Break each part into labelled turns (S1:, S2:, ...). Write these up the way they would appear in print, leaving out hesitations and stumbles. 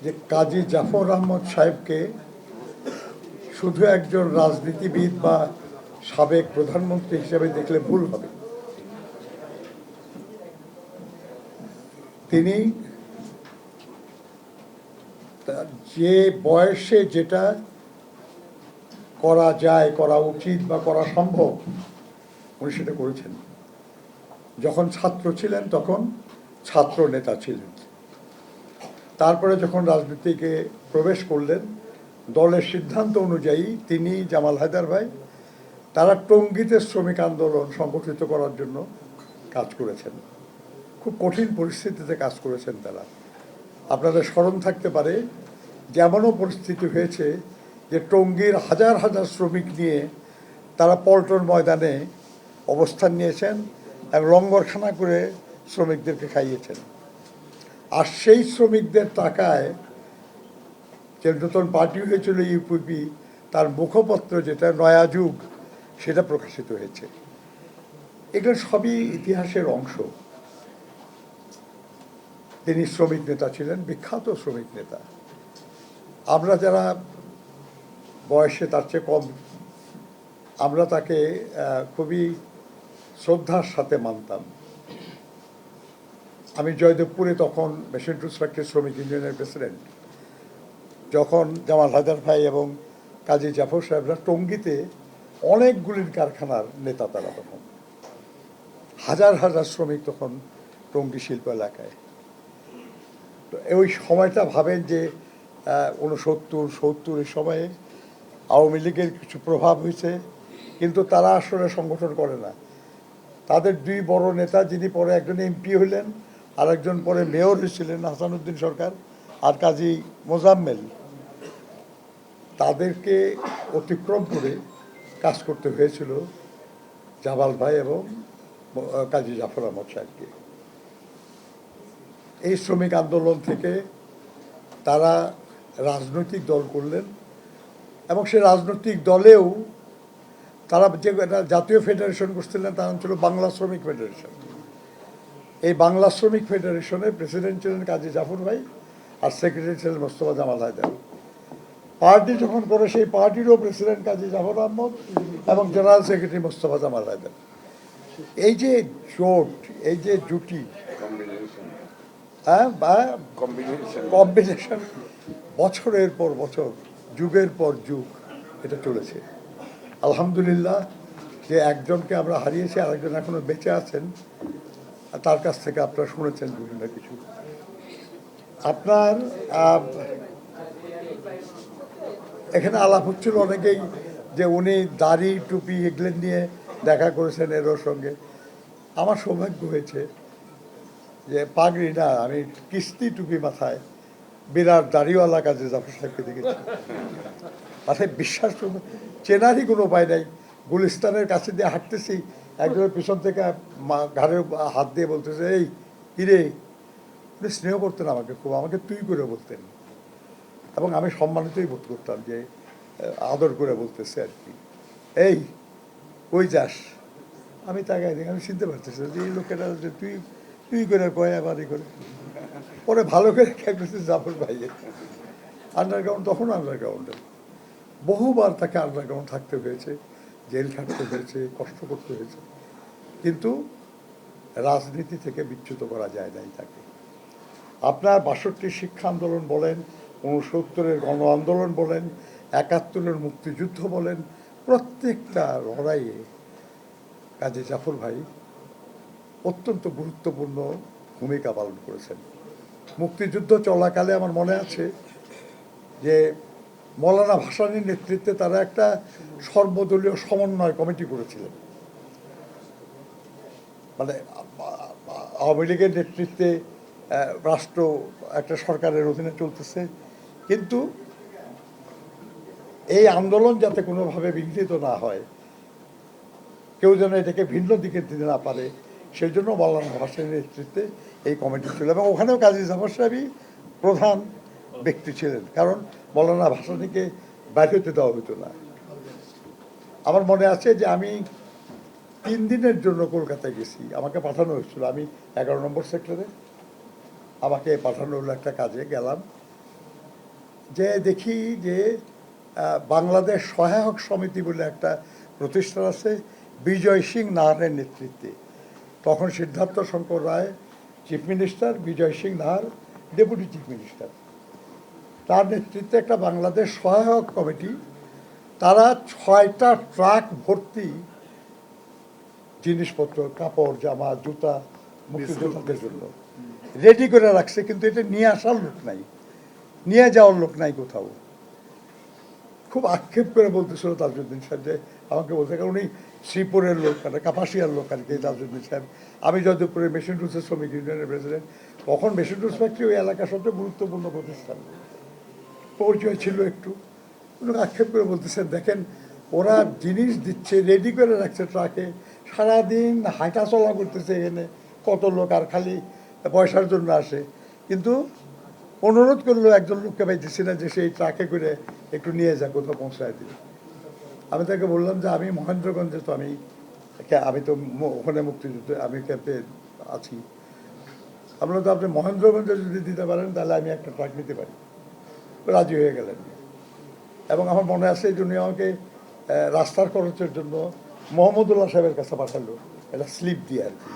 S1: যে কাজী জাফর আহমদ সাহেবকে শুধু একজন রাজনীতিবিদ বা সাবেক প্রধানমন্ত্রী হিসেবে দেখলে ভুল হবে। তিনি যে বয়সে যেটা করা যায়, করা উচিত বা করা সম্ভব, উনি সেটা করেছেন। যখন ছাত্র ছিলেন তখন ছাত্র নেতা ছিলেন, তারপরে যখন রাজনীতিকে প্রবেশ করলেন দলের সিদ্ধান্ত অনুযায়ী তিনি, জামাল হায়দার ভাই, তারা টঙ্গীতে শ্রমিক আন্দোলন সংগঠিত করার জন্য কাজ করেছেন। খুব কঠিন পরিস্থিতিতে কাজ করেছেন তারা। আপনাদের স্মরণ থাকতে পারে যে এমনও পরিস্থিতি হয়েছে যে টঙ্গীর হাজার হাজার শ্রমিক নিয়ে তারা পল্টন ময়দানে অবস্থান নিয়েছেন এবং লঙ্গরখানা করে শ্রমিকদেরকে খাইয়েছেন। আর সেই শ্রমিকদের টাকায় যে নতুন পার্টি হয়েছিল ইউপিপি, তার মুখপত্র যেটা নয়া যুগ, সেটা প্রকাশিত হয়েছে। এগুলো সবই ইতিহাসের অংশ। তিনি শ্রমিক নেতা ছিলেন, বিখ্যাত শ্রমিক নেতা। আমরা যারা বয়সে তার চেয়ে কম, আমরা তাকে খুবই শ্রদ্ধার সাথে মানতাম। আমি জয়দেবপুরে তখন মেশিন টুলস ফ্যাক্টরি শ্রমিক ইউনিয়নের প্রেসিডেন্ট। যখন জামাল হায়দার ভাই এবং কাজী জাফর সাহেবরা টঙ্গীতে, অনেকগুলি কারখানার নেতা তারা, তখন হাজার হাজার শ্রমিক তখন টঙ্গী শিল্প এলাকায়। তো ওই সময়টা ভাবেন যে 69-70 এই সময়ে আওয়ামী লীগের কিছু প্রভাব হয়েছে, কিন্তু তারা আসলে সংগঠন করে না। তাদের দুই বড় নেতা, যিনি পরে একজন এমপি হইলেন আর একজন পরে মেয়র হয়েছিলেন, হাসানুদ্দিন সরকার আর কাজী মোজাম্মেল, তাদেরকে অতিক্রম করে কাজ করতে হয়েছিল জামাল ভাই এবং কাজী জাফর আহমদ সাহেবকে। এই শ্রমিক আন্দোলন থেকে তারা রাজনৈতিক দল করলেন এবং সেই রাজনৈতিক দলেও তারা যে জাতীয় ফেডারেশন করছিলেন, তার নাম ছিল বাংলা শ্রমিক ফেডারেশন। এই বাংলা শ্রমিক ফেডারেশনের প্রেসিডেন্ট ছিলেন কাজী জাফর ভাই আর সেক্রেটারি ছিলেন মোস্তফা জামাল হায়দার। পার্টি যখন করে সেই পার্টিরও প্রেসিডেন্ট কাজী জাফর আহমদ এবং জেনারেল সেক্রেটারি মোস্তফা জামাল হায়দার। এই যে জোট, এই যে জুটি, বা কম্বিনেশন, বছরের পর বছর, যুগের পর যুগ এটা চলেছে। আলহামদুলিল্লাহ যে একজনকে আমরা হারিয়েছি, আরেকজন এখনো বেঁচে আছেন, তার কাছ থেকে আপনারা শুনেছেন বিভিন্ন কিছু। আপনার এখানে আলাপ হচ্ছিল অনেকেই যে উনি দাড়ি টুপি এগুলো নিয়ে দেখা করেছেন এর সঙ্গে। আমার সৌভাগ্য হয়েছে যে পাগড়ি না, আমি কিস্তি টুপি মাথায় বিরাট দাড়িওয়ালা কাজে জাফর সাহেবকে দেখেছি। মাথায় বিশ্বাস করবো, চেনারই কোনো উপায় নাই। গুলিস্তানের কাছে দিয়ে হাঁটতেছি, একজনের পিছন থেকে ঘাড়ে হাত দিয়ে বলতেছে, এই কিরে। উনি স্নেহ করতেন আমাকে খুব, আমাকে তুই করে বলতেন এবং আমি সম্মানিতই বোধ করতাম যে আদর করে বলতেছে আর কি। এই কই যাস? আমি তাকাই দেখি, আমি চিনতে পারতেছি যে এই লোকেরা যে তুই তুই করে কয় আবার করে। পরে ভালো করে খেয়াল করছে জাফর ভাইয়ের আন্ডারগ্রাউন্ড, তখন আন্ডারগ্রাউন্ডে বহুবার তাকে আন্ডারগ্রাউন্ড থাকতে হয়েছে, জেল খাটতে হয়েছে, কষ্ট করতে হয়েছে, কিন্তু রাজনীতি থেকে বিচ্যুত করা যায় নাই তাকে। আপনার 62 শিক্ষা আন্দোলন বলেন, 69-এর গণ আন্দোলন বলেন, 71-এর মুক্তিযুদ্ধ বলেন, প্রত্যেকটা লড়াইয়ে কাজী জাফর ভাই অত্যন্ত গুরুত্বপূর্ণ ভূমিকা পালন করেছেন। মুক্তিযুদ্ধ চলাকালে আমার মনে আছে যে মৌলানা ভাসানীর নেতৃত্বে তারা একটা সর্বদলীয় সমন্বয় কমিটি করেছিলেন। মানে আওয়ামী লীগের নেতৃত্বে রাষ্ট্র একটা সরকারের অধীনে চলতেছে, কিন্তু এই আন্দোলন যাতে কোনোভাবে বিঘ্নিত না হয়, কেউ যেন এটাকে ভিন্ন দিকে দিতে না পারে, সেই জন্য মৌলানা ভাসানীর নেতৃত্বে এই কমিটি ছিল এবং ওখানেও কাজী জাফর সাহেবই প্রধান ব্যক্তি ছিলেন, কারণ মৌলানা ভাসানীকে বাইরে হতে দেওয়া হতো না। আমার মনে আছে যে আমি 3 দিনের জন্য কলকাতায় গেছি, আমাকে পাঠানো হয়েছিল, আমি 11 নম্বর সেক্টরে, আমাকে পাঠানো হলো একটা কাজে গেলাম। যে দেখি যে বাংলাদেশ সহায়ক সমিতি বলে একটা প্রতিষ্ঠান আছে বিজয় সিং নাহারের নেতৃত্বে। তখন Siddhartha Shankar Ray chief minister, Bijoy Singh Nahar deputy chief minister. তার নেতৃত্বে একটা বাংলাদেশ সহায়ক কমিটি, তারা 6টা ট্রাক ভর্তি জিনিসপত্র, কাপড়, জামা, জুতা মুক্তিযোদ্ধাদের জন্য রেডি করে রাখছে, কিন্তু এটা নিয়ে আসার লোক নাই, নিয়ে যাওয়ার লোক নাই কোথাও। খুব আক্ষেপ করে বলতেছিল তাজউদ্দিন সাহেব, যে আমাকে বলতে, কারণ উনি শ্রীপুরের লোক, কাপাসিয়ার লোক আর কি তাজউদ্দিন সাহেব। আমি যদুপুরের মেশিন টুলসের শ্রমিক ইউনিয়নের প্রেসিডেন্ট, তখন মেশিন টুলস ফ্যাক্টরি ওই এলাকার সবচেয়ে গুরুত্বপূর্ণ প্রতিষ্ঠান, পরিচয় ছিল একটু। উনি আক্ষেপ করে বলতেছেন, দেখেন ওরা জিনিস দিচ্ছে, রেডি করে রাখছে ট্রাকে, সারাদিন হাঁটা চলা করতেছে, এখানে কত লোক আর খালি পয়সার জন্য আসে, কিন্তু অনুরোধ করলেও একজন লোককে পাইতেছি না যে সেই ট্রাকে করে একটু নিয়ে যা, কোথাও পৌঁছায় দিল। আমি তাকে বললাম যে আমি মহেন্দ্রগঞ্জে, তো আমি তো ওখানে মুক্তিযুদ্ধ, আমি ক্যাম্পে আছি। আমরা তো আপনি মহেন্দ্রগঞ্জে যদি দিতে পারেন তাহলে আমি একটা ট্রাক নিতে পারি। রাজি হয়ে গেলেন, এবং আমার মনে আছে এই জন্য আমাকে রাস্তার খরচের জন্য মোহাম্মদুল্লাহ সাহেবের কাছে পাঠালো, একটা স্লিপ দিয়ে আর কি।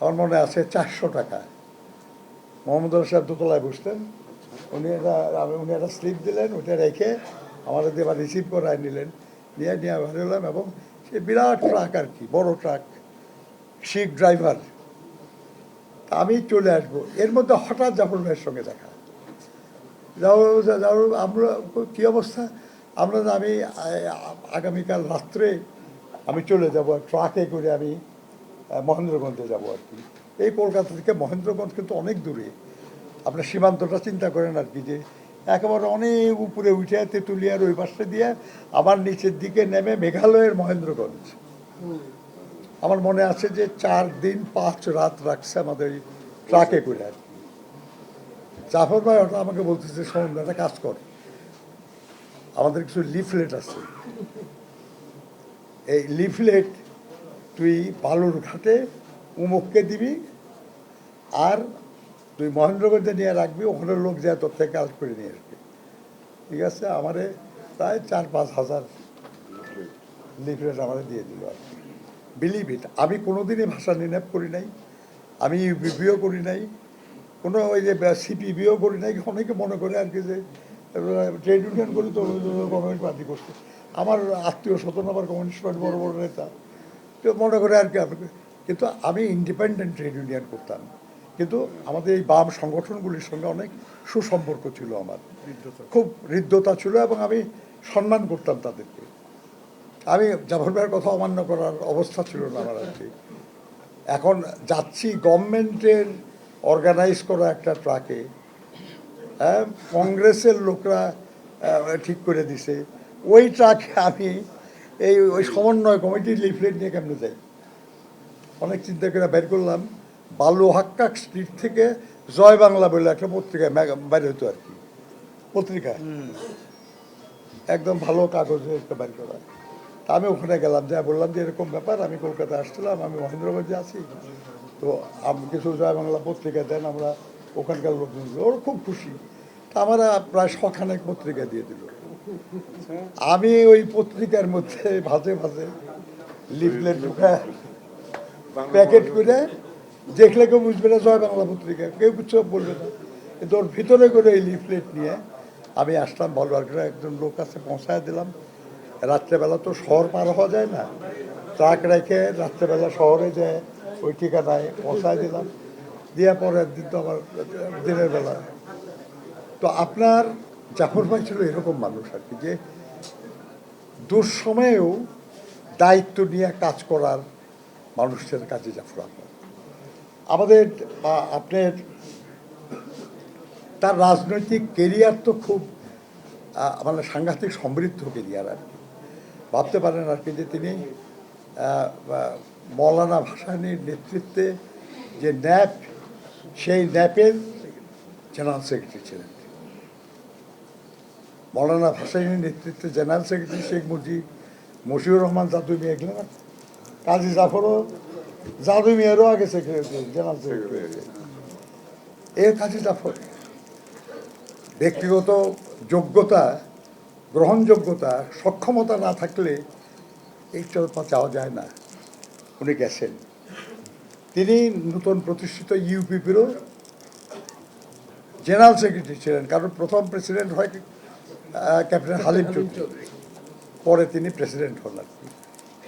S1: আমার মনে আছে 400 টাকা। মোহাম্মদুল্লাহ সাহেব দোতলায় বসতেন, উনি একটা স্লিপ দিলেন, ওটা রেখে আমাদের দিয়ে আবার রিসিভ করায় নিলেন, নিয়ে বেরোলাম। এবং সে বিরাট ট্রাক আর কি, বড় ট্রাক, শিখ ড্রাইভার। আমি চলে আসবো, এর মধ্যে হঠাৎ জাফর ভাইয়ের সঙ্গে দেখা। আমরা কী অবস্থা, আমি আগামীকাল রাত্রে আমি চলে যাব ট্রাকে করে, আমি মহেন্দ্রগঞ্জে যাব আর কি। এই কলকাতা থেকে মহেন্দ্রগঞ্জ কিন্তু অনেক দূরে, আপনার সীমান্তটা চিন্তা করেন আর কি, যে একেবারে অনেক উপরে উঠে তেঁতুলিয়ার ওই পাশে দিয়ে আবার নিচের দিকে নেমে মেঘালয়ের মহেন্দ্রগঞ্জ। আমার মনে আছে যে 4 দিন 5 রাত রাখছে আমাদের ট্রাকে করে আর কি। জাফর ভাই ওটা আমাকে বলতেছে, শোন একটা কাজ কর, আমাদের কিছু লিফলেট আছে, এই লিফলেট তুই বালুরঘাটে উমুককে দিবি, আর তুই মহেন্দ্রগঞ্জে নিয়ে রাখবি, ওখানে লোক যায় তোর থেকে কালেক্ট করে নিয়ে আসবে। ঠিক আছে, আমারে প্রায় 4-5 হাজার লিফলেট আমাদের দিয়ে দিল আর কি। বিলিভ ইট, আমি কোনোদিনই ভাষা নির্ণয় করি নাই, আমি ইউপিপিও করি নাই, কোনো ওই যে সিপিবিও করি নাই। অনেকে মনে করে আর কি যে ট্রেড ইউনিয়ন করি তো গভর্নমেন্ট পার্টি করছে। আমার আত্মীয় স্বজন আবার কমিউনিস্ট পার্টি বড় বড় নেতা, তো মনে করে আর কি। কিন্তু আমি ইন্ডিপেন্ডেন্ট ট্রেড ইউনিয়ন করতাম, কিন্তু আমাদের এই বাম সংগঠনগুলির সঙ্গে অনেক সুসম্পর্ক ছিল আমার, খুব হৃদ্যতা ছিল, এবং আমি সম্মান করতাম তাদেরকে। আমি জাফর ভাইয়ের কথা অমান্য করার অবস্থা ছিল না আমার আর কি। এখন যাচ্ছি গভর্নমেন্টের অর্গানাইজ করা একটা ট্রাকে, হ্যাঁ, কংগ্রেসের লোকরা ঠিক করে দিছে, ওই ট্রাকে আমি ওই সমন্বয় কমিটির লিফলেট নিয়ে কেমনে যাই। অনেক চিন্তা করে বের করলাম, বালুহাক্কা স্ট্রিট থেকে জয় বাংলা বলে একটা পত্রিকায় বাইরে হতো আর কি, পত্রিকা একদম ভালো কাগজে একটা বের করা। তা আমি ওখানে গেলাম, যা বললাম যে এরকম ব্যাপার, আমি কলকাতায় আসছিলাম, আমি মহেন্দ্রগঞ্জে আছি, তো আমি কিছু জয় বাংলা পত্রিকা দেন, আমরা ওখানকার লোকজন, ওরা খুব খুশি। তা আমরা প্রায় 100 পত্রিকা দিয়ে দিল। আমি ওই পত্রিকার মধ্যে ভাজে ভাজে লিফলেট ঢুকায় প্যাকেট করে, দেখলে কেউ বুঝবে না জয় বাংলা পত্রিকা, কেউ কিছু বলবে না, কিন্তু ওর ভিতরে করে এই লিফলেট নিয়ে আমি আসলাম। বালুরঘাটে একজন লোক কাছে পৌঁছায় দিলাম। রাত্রেবেলা তো শহর পার হওয়া যায় না, ট্রাক রেখে রাত্রেবেলা শহরে যায় ওই ঠিকানায় পৌঁছায় দিলাম, দিয়ে পরের দিন তো আমার দিনের বেলা। তো আপনার জাফর ভাই ছিল এরকম মানুষ আর কি, যে দুঃসময়েও দায়িত্ব নিয়ে কাজ করার মানুষের কাছে জাফর আহমদ। আমাদের আপনার তার রাজনৈতিক কেরিয়ার তো খুব মানে সাংঘাতিক সমৃদ্ধ কেরিয়ার আর কি। ভাবতে পারেন আর কি যে তিনি মৌলানা ভাসানীর নেতৃত্বে যে ন্যাপ, সেই ন্যাপের জেনারেল সেক্রেটারি ছিলেন। মৌলানা ভাসানীর নেতৃত্বে জেনারেল সেক্রেটারি শেখ মশিউর রহমান জাদু মিয়া, এগুলো না, কাজী জাফরও জাদু মিয়ারও আগে সেক্রেটারি, জেনারেল সেক্রেটারি, এর কাজী জাফর। ব্যক্তিগত যোগ্যতা, গ্রহণযোগ্যতা, সক্ষমতা না থাকলে এইটা চাওয়া যায় না। উনি গেছেন, তিনি নতুন প্রতিষ্ঠিত ইউপিপিরও জেনারেল সেক্রেটারি ছিলেন, কারণ প্রথম প্রেসিডেন্ট হয় ক্যাপ্টেন হালিম চৌধুরী, পরে তিনি প্রেসিডেন্ট হন আর কি।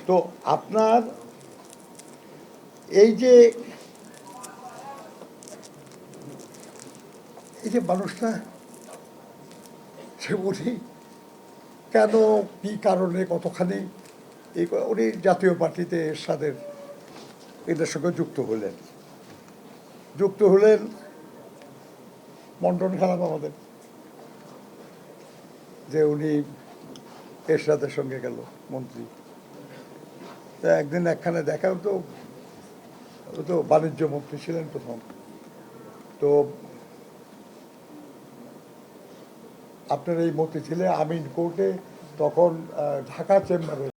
S1: তো আপনার এই যে মানুষটা, সে উনি কেন, কী কারণে, কতখানি উনি জাতীয় পার্টিতে এরশাদের এদের সঙ্গে যুক্ত হলেন মন্টন খারাপ আমাদের, যে উনি এরশাদের সঙ্গে গেল মন্ত্রী। তা একদিন একখানে দেখা, তো বাণিজ্য মন্ত্রী ছিলেন প্রথম। তো আপনার এই মন্ত্রী ছিলেন আমিন কোর্টে, তখন ঢাকা চেম্বারে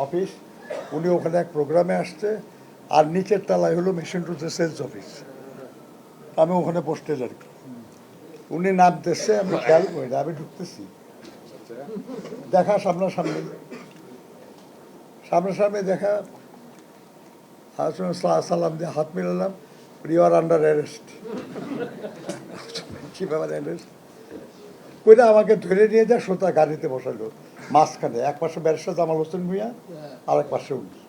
S1: অফিস, উনি ওখানে এক প্রোগ্রামে আসছে, আর নিচের তলায় হলো মেশিন টু সেলস অফিস, আমি ওখানে পোস্টেজ আর কি। উনি নামতেছে, আমি খেয়াল করি না, আমি ঢুকতেছি, দেখা সামনাসামনি দেখা, সালাম দিয়ে হাত মিলালাম, ইউ আর আন্ডার অ্যারেস্ট। কি ব্যাপার অ্যারেস্ট কইরা আমাকে ধরে নিয়ে যায়, সোতা গাড়িতে বসালো মাঝখানে, এক পাশে ব্যারিস্টার জামাল হোসেন ভূঁইয়া, আর এক পাশে উনি।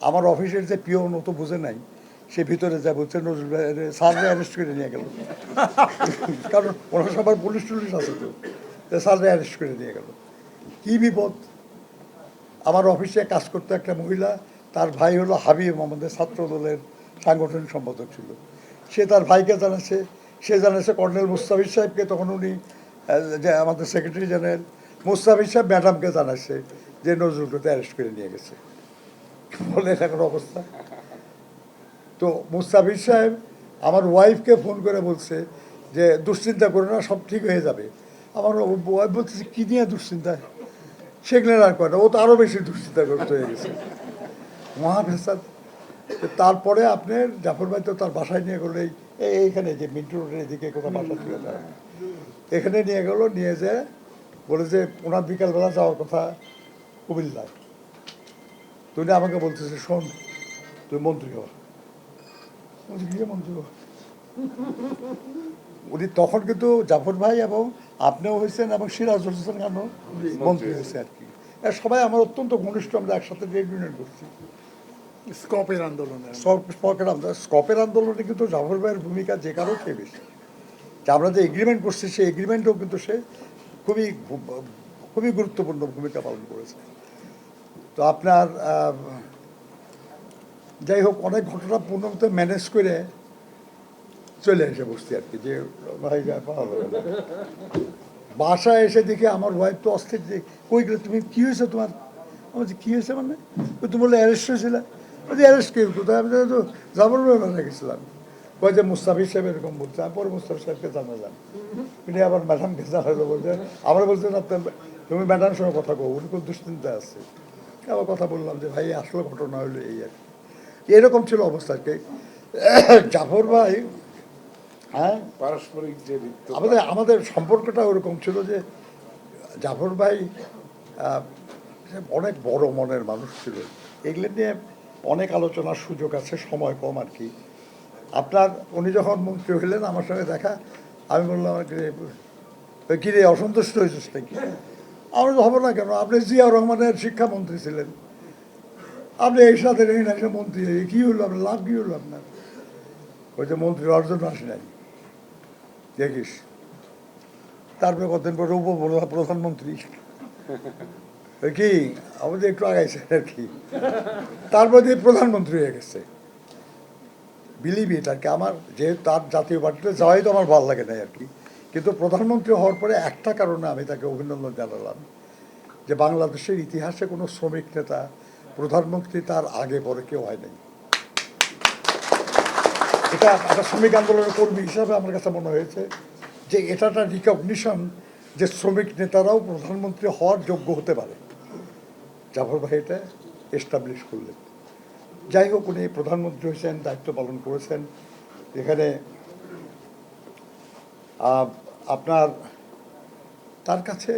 S1: আমার অফিসের যে পিওন, ও তো বুঝে নাই, সে ভিতরে যা বলছে নজরুল স্যাররে অ্যারেস্ট করে নিয়ে গেল, কারণ ওনার সবার পুলিশ টুলিশ আছে, তো স্যাররে অ্যারেস্ট করে নিয়ে গেল। কী বিপদ! আমার অফিসে কাজ করতে একটা মহিলা, তার ভাই হলো হাবিব, আমাদের ছাত্র দলের সাংগঠনিক সম্পাদক ছিল, সে তার ভাইকে জানাচ্ছে, সে জানাচ্ছে কর্নেল মুস্তাফিজ সাহেবকে, তখন উনি যে আমাদের সেক্রেটারি জেনারেল, মুস্তাফিজ সাহেব ম্যাডামকে জানাচ্ছে যে নজরুলকে অ্যারেস্ট করে নিয়ে গেছে। বলেন এখন অবস্থা। তো মুস্তাফিজ সাহেব আমার ওয়াইফকে ফোন করে বলছে যে দুশ্চিন্তা করো না, সব ঠিক হয়ে যাবে। আমার ওয়াইফ বলতেছে কী নিয়ে দুশ্চিন্তা, সেগুলো আর করে না, ও তো আরও বেশি দুশ্চিন্তাগ্রস্ত হয়ে গেছে, মহাভেসাদ। তারপরে আপনার জাফর ভাই তো তার বাসায় নিয়ে গেলো, এইখানে যে মিন্টু রোডের এদিকে কোনো বাসা ছিল না, এখানে নিয়ে গেলো, নিয়ে যেয়ে বলে যে ওনার বিকালবেলা যাওয়ার কথা কুমিল্লায়। তো উনি আমাকে বলতেছে, শোন তুই মন্ত্রী হ। বলছি গিয়ে মন্ত্রী হ। উনি তখন কিন্তু জাফর ভাই এবং আপনিও হয়েছেন এবং সিরাজুল হোসেন খানও মন্ত্রী হয়েছে আর কি। সবাই আমার অত্যন্ত ঘনিষ্ঠ, আমরা একসাথে ট্রেড ইউনিয়ন করছি
S2: স্কপের আন্দোলনে।
S1: স্কপের আন্দোলনে কিন্তু জাফর ভাইয়ের ভূমিকা যে কারো চেয়ে বেশি। যে আমরা যে এগ্রিমেন্ট করছি, সেই এগ্রিমেন্টেও কিন্তু সে খুবই খুবই গুরুত্বপূর্ণ ভূমিকা পালন করেছে। তো আপনার যাই হোক, অনেক ঘটনা পূর্ণমতো ম্যানেজ করে চলে এসে বসছি আর কি, যে ভাই পাওয়া যাবে না। বাসায় এসে দেখে আমার ওয়াইফ তো অস্থির, যে কই গেলে তুমি, কী হয়েছে তোমার? আমি বলছি কী হয়েছে মানে? তুমি বললে অ্যারেস্ট হয়েছিল। বলছি অ্যারেস্ট কেউ কোথায়? আমি তো জাফর ভাই গেছিলাম। কয় যে মুস্তাফিজ সাহেব এরকম বলছে। আমি পরে মুস্তাফিজ সাহেবকে জানালাম, উনি আবার ম্যাডামকে জানালো, বলছে আমরা বলছে না তুমি ম্যাডামের সঙ্গে কথা কো, উনি খুব দুশ্চিন্তায় আছে। আবার কথা বললাম যে ভাই আসলে ঘটনা হলো এই আর কি। এরকম ছিল অবস্থাকে। জাফর ভাই, হ্যাঁ,
S2: পারস্পরিক যে
S1: আমাদের সম্পর্কটা ওরকম ছিল যে জাফর ভাই অনেক বড় মনের মানুষ ছিল। এগুলো নিয়ে অনেক আলোচনার সুযোগ আছে, সময় কম আর কি। আপনার উনি যখন মন্ত্রী হইলেন, আমার সঙ্গে দেখা, আমি বললাম কিরে অসন্তুষ্ট হয়েছিস নাকি? আমরা তো হবো না কেন, আপনি জিয়াউর রহমানের শিক্ষামন্ত্রী ছিলেন, আপনি এই সাথে এসে মন্ত্রী, কী হলো আপনার, লাভ কী হলো আপনার? ওই যে মন্ত্রী হওয়ার জন্য আসি নাই, দেখিস। তারপরে কতদিন পরে প্রধানমন্ত্রী কি আমাদের একটু আগাইছে আর কি, তারপরে প্রধানমন্ত্রী হয়ে গেছে। বিলিভ ইট আর কি। আমার যেহেতু তার জাতীয় পার্টিতে যাওয়াই তো আমার ভালো লাগে না আর কি, কিন্তু প্রধানমন্ত্রী হওয়ার পরে একটা কারণে আমি তাকে অভিনন্দন জানালাম, যে বাংলাদেশের ইতিহাসে কোনো শ্রমিক নেতা প্রধানমন্ত্রী তার আগে পরে কেউ হয় নাই। এটা একটা শ্রমিক আন্দোলনের কর্মী হিসাবে আমার কাছে মনে হয়েছে যে এটা একটা রিকগনিশন, যে শ্রমিক নেতারাও প্রধানমন্ত্রী হওয়ার যোগ্য হতে পারে। জাফর ভাই এটা এস্টাবলিশ করলেন। যাই হোক, উনি প্রধানমন্ত্রী হয়েছেন, দায়িত্ব পালন করেছেন। এখানে আপনার তার কাছে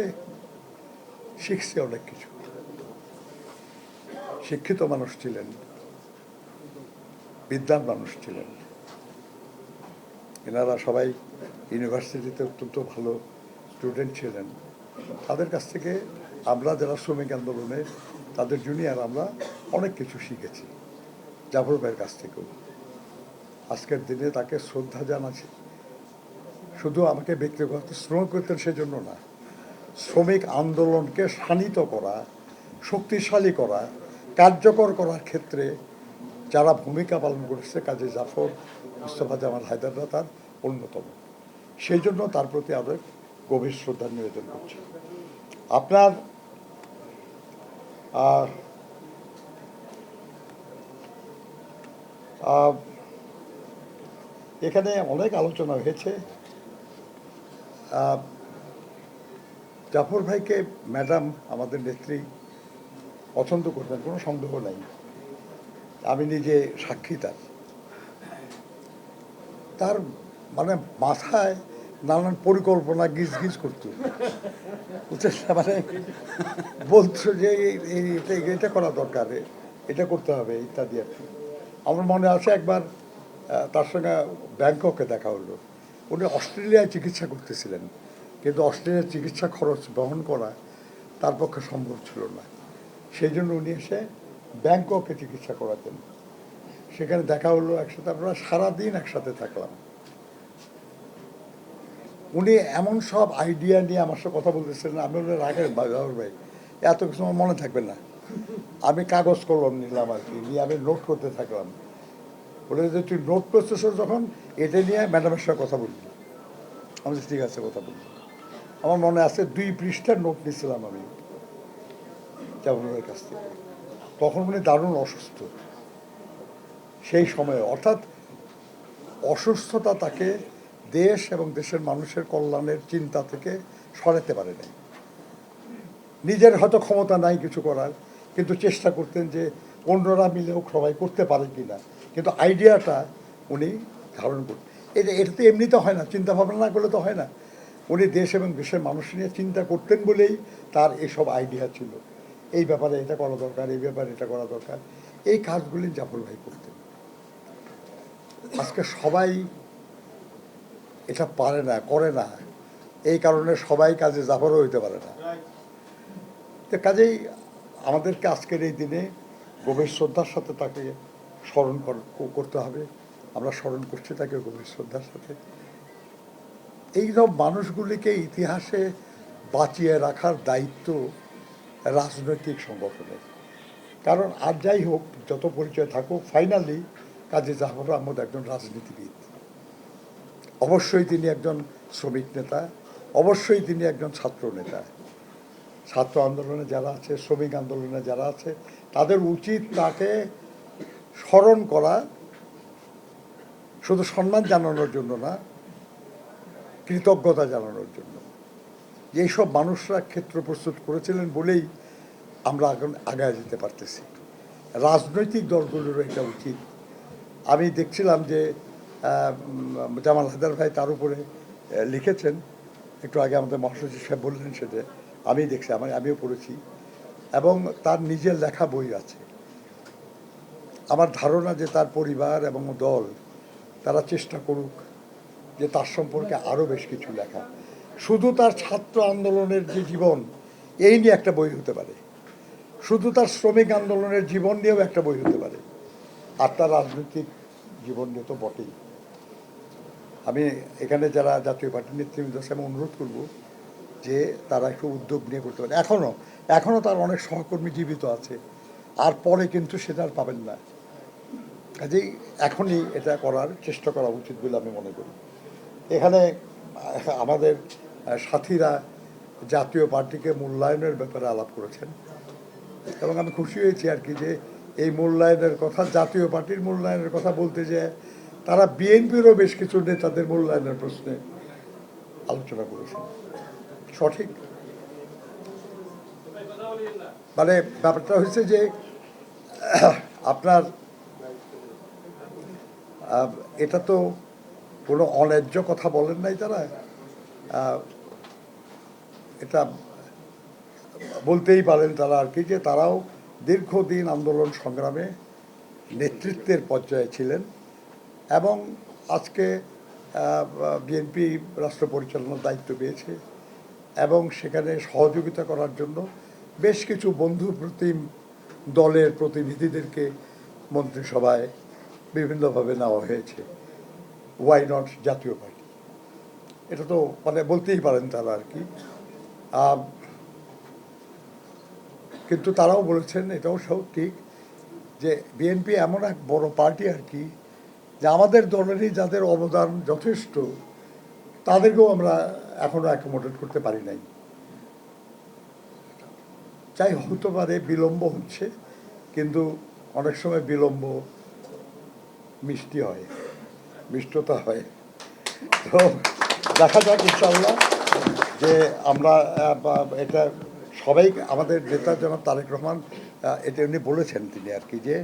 S1: শিখছে অনেক কিছু। শিক্ষিত মানুষ ছিলেন, বিদ্যান মানুষ ছিলেন। এনারা সবাই ইউনিভার্সিটিতে অত্যন্ত ভালো স্টুডেন্ট ছিলেন। তাদের কাছ থেকে আমরা যারা শ্রমিক আন্দোলনে তাদের জুনিয়র, আমরা অনেক কিছু শিখেছি জাফর ভাইয়ের কাছ থেকেও। আজকের দিনে তাকে শ্রদ্ধা জানাচ্ছি। শুধু আমাকে ব্যক্তিগত শ্রমিক করতেন সেজন্য না, শ্রমিক আন্দোলনকে শানিত করা, শক্তিশালী করা, কার্যকর করার ক্ষেত্রে যারা ভূমিকা পালন করেছে, কাজী জাফর, মুস্তফা জামাল হায়দাররা তার অন্যতম। সেই জন্য তার প্রতি আরও গভীর শ্রদ্ধা নিবেদন করছি। আপনার এখানে অনেক আলোচনা হয়েছে। জাফর ভাইকে ম্যাডাম আমাদের নেত্রী পছন্দ করতেন, কোনো সন্দেহ নাই। আমি নিজে সাক্ষী তার। তার মানে মাথায় নানান পরিকল্পনা গিজ গিজ করতো, বুঝছেন? মানে বলছো যে এটা করা দরকার, এটা করতে হবে ইত্যাদি আর কি। আমার মনে আছে একবার তার সঙ্গে ব্যাংককে দেখা হলো। উনি অস্ট্রেলিয়ায় চিকিৎসা করতেছিলেন, কিন্তু অস্ট্রেলিয়ার চিকিৎসা খরচ বহন করা তার পক্ষে সম্ভব ছিল না। সেই জন্য উনি এসে ব্যাংককে চিকিৎসা করাতেন। সেখানে দেখা হলো, একসাথে আমরা সারাদিন একসাথে থাকলাম। উনি এমন সব আইডিয়া নিয়ে আমার সাথে কথা বলতেছিলেন, আমি বলে রাখেন জাফর ভাই, এত কিছু আমার মনে থাকবে না। আমি কাগজ কলম নিলাম আর কি, নিয়ে আমি নোট করতে থাকলাম। বলে যে তুই নোট করতেছ যখন, এটা নিয়ে ম্যাডামের সঙ্গে কথা বলবি। আমি ঠিক আছে, কথা বলবো। আমার মনে আছে 2 পৃষ্ঠার নোট নিয়েছিলাম আমি জাফরের কাছ থেকে। তখন উনি দারুণ অসুস্থ সেই সময়ে, অর্থাৎ অসুস্থতা তাকে দেশ এবং দেশের মানুষের কল্যাণের চিন্তা থেকে সরাতে পারে নাই। নিজের হয়তো ক্ষমতা নাই কিছু করার, কিন্তু চেষ্টা করতেন যে অন্যরা মিলেও সবাই করতে পারে কি না, কিন্তু আইডিয়াটা উনি ধারণ করতেন। এটা তো এমনিতে হয় না, চিন্তা ভাবনা না করলে তো হয় না। উনি দেশ এবং দেশের মানুষ নিয়ে চিন্তা করতেন বলেই তার এসব আইডিয়া ছিল। এই ব্যাপারে এটা করা দরকার, এই ব্যাপারে এটা করা দরকার, এই কাজগুলি জাফর ভাই করতেন। আজকে সবাই এটা পারে না, করে না, এই কারণে সবাই কাজে জাফরও হইতে পারে না। তো কাজেই আমাদেরকে আজকের এই দিনে গভীর শ্রদ্ধার সাথে তাকে স্মরণ করতে হবে। আমরা স্মরণ করছি তাকে গভীর শ্রদ্ধার সাথে। এইসব মানুষগুলিকে ইতিহাসে বাঁচিয়ে রাখার দায়িত্ব রাজনৈতিক সংগঠনের। কারণ আর যাই হোক, যত পরিচয় থাকুক, ফাইনালি কাজী জাফর আহমদ একজন রাজনীতিবিদ। অবশ্যই তিনি একজন শ্রমিক নেতা, অবশ্যই তিনি একজন ছাত্র নেতা। ছাত্র আন্দোলনে যারা আছে, শ্রমিক আন্দোলনে যারা আছে, তাদের উচিত তাকে স্মরণ করা, শুধু সম্মান জানানোর জন্য না, কৃতজ্ঞতা জানানোর জন্য। এইসব মানুষরা ক্ষেত্র প্রস্তুত করেছিলেন বলেই আমরা এখন আগায় যেতে পারতেছি। রাজনৈতিক দলগুলোরও এটা উচিত। আমি দেখছিলাম যে জামাল হায়দার ভাই তার উপরে লিখেছেন, একটু আগে আমাদের মহাসচিব সাহেব বললেন সেটা, আমি দেখছি, আমিও পড়েছি, এবং তার নিজের লেখা বই আছে। আমার ধারণা যে তার পরিবার এবং দল তারা চেষ্টা করুক যে তার সম্পর্কে আরও বেশ কিছু লেখা। শুধু তার ছাত্র আন্দোলনের যে জীবন, এই নিয়ে একটা বই হতে পারে, শুধু তার শ্রমিক আন্দোলনের জীবন নিয়েও একটা বই হতে পারে, আর তার রাজনৈতিক জীবন নিয়ে তো বটেই। আমি এখানে যারা জাতীয় পার্টির নেতৃবৃন্দ আছে, আমি অনুরোধ করব যে তারা একটু উদ্যোগ নিয়ে করতে পারে। এখনও তার অনেক সহকর্মী জীবিত আছে, আর পরে কিন্তু সেটা আর পাবেন না। কাজেই এখনই এটা করার চেষ্টা করা উচিত বলে আমি মনে করি। এখানে আমাদের সাথীরা জাতীয় পার্টিকে মূল্যায়নের ব্যাপারে আলাপ করেছেন, এবং আমি খুশি হয়েছি আর কি যে এই মূল্যায়নের কথা, জাতীয় পার্টির মূল্যায়নের কথা বলতে যে তারা বিএনপিরও বেশ কিছু নেতাদের মূল্যায়নের প্রশ্নে আলোচনা করেছেন। সঠিক, মানে ব্যাপারটা হচ্ছে যে আপনার এটা তো কোনো অন্যায্য কথা বলেন নাই তারা। আহ, এটা বলতেই পারেন তারা আর কি, যে তারাও দীর্ঘদিন আন্দোলন সংগ্রামে নেতৃত্বের পর্যায়ে ছিলেন এবং আজকে বিএনপি রাষ্ট্র পরিচালনার দায়িত্ব পেয়েছে এবং সেখানে সহযোগিতা করার জন্য বেশ কিছু বন্ধু প্রতিম দলের প্রতিনিধিদেরকে মন্ত্রিসভায় বিভিন্নভাবে নেওয়া হয়েছে। ওয়াই নট জাতীয় পার্টি, এটা তো মানে বলতেই পারেন তারা আর কি। কিন্তু তারাও বলেছেন, এটাও সব ঠিক, যে বিএনপি এমন এক বড় পার্টি আর কি, যে আমাদের দলেরই যাদের অবদান যথেষ্ট তাদেরকেও আমরা এখনো অ্যাকোমোডেট করতে পারি নাই। যাই হতে পারে, বিলম্ব হচ্ছে, কিন্তু অনেক সময় বিলম্ব মিষ্টি হয়, মিষ্টতা হয়। তো দেখা যাক ইনশাল্লাহ যে আমরা এটা সবাই, আমাদের নেতা জনাব তারেক রহমান এটা উনি বলেছেন তিনি আর কি, যে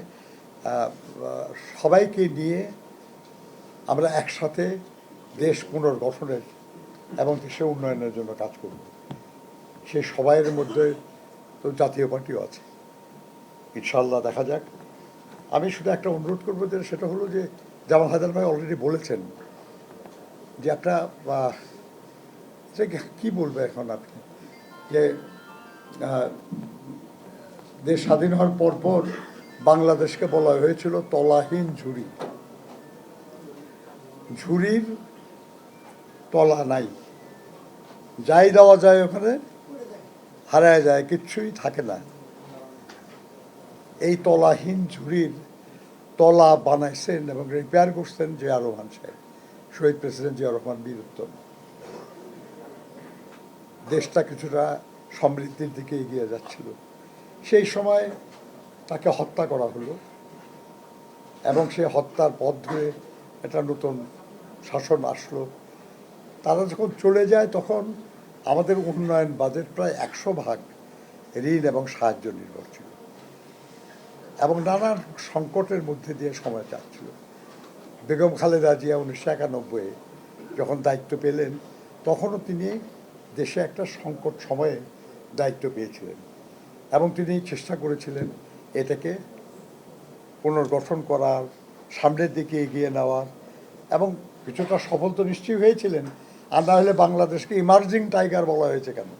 S1: সবাইকে নিয়ে আমরা একসাথে দেশ পুনর্গঠনের এবং দেশের উন্নয়নের জন্য কাজ করব। সে সবাইয়ের মধ্যে তো জাতীয় পার্টিও আছে। ইনশাল্লাহ দেখা যাক। আমি শুধু একটা অনুরোধ করবো, যে সেটা হলো যে জামাল হায়দার ভাই অলরেডি বলেছেন যে একটা কি বলবো এখন আপনি, যে দেশ স্বাধীন হওয়ার পরপর বাংলাদেশকে বলা হয়েছিল তলাহীন ঝুড়ি। ঝুড়ির তলা নাই, যাই দেওয়া যায় ওখানে হারায় যায়, কিচ্ছুই থাকে না। এই তলাহীন ঝুড়ির তলা বানাইছেন এবং রিপেয়ার করছেন জিয়া রহমান সাহেব, শহীদ প্রেসিডেন্ট জিয়া রহমান বীর উত্তম। দেশটা কিছুটা সমৃদ্ধির দিকে এগিয়ে যাচ্ছিল, সেই সময় তাকে হত্যা করা হলো এবং সেই হত্যার পথ ধরে একটা নতুন শাসন আসলো। তারা যখন চলে যায় তখন আমাদের উন্নয়ন বাজেট প্রায় 100% ঋণ এবং সাহায্য নির্ভর ছিল এবং নানান সংকটের মধ্যে দিয়ে সময় যাচ্ছিল। বেগম খালেদা জিয়া 1991 যখন দায়িত্ব পেলেন, তখনও তিনি দেশে একটা সংকট সময়ে দায়িত্ব পেয়েছিলেন এবং তিনি চেষ্টা করেছিলেন এটাকে পুনর্গঠন করার, সামনের দিকে এগিয়ে নেওয়ার, এবং কিছুটা সফল তো নিশ্চয়ই হয়েছিলেন। আর না হলে বাংলাদেশকে ইমার্জিং টাইগার বলা হয়েছে কেন?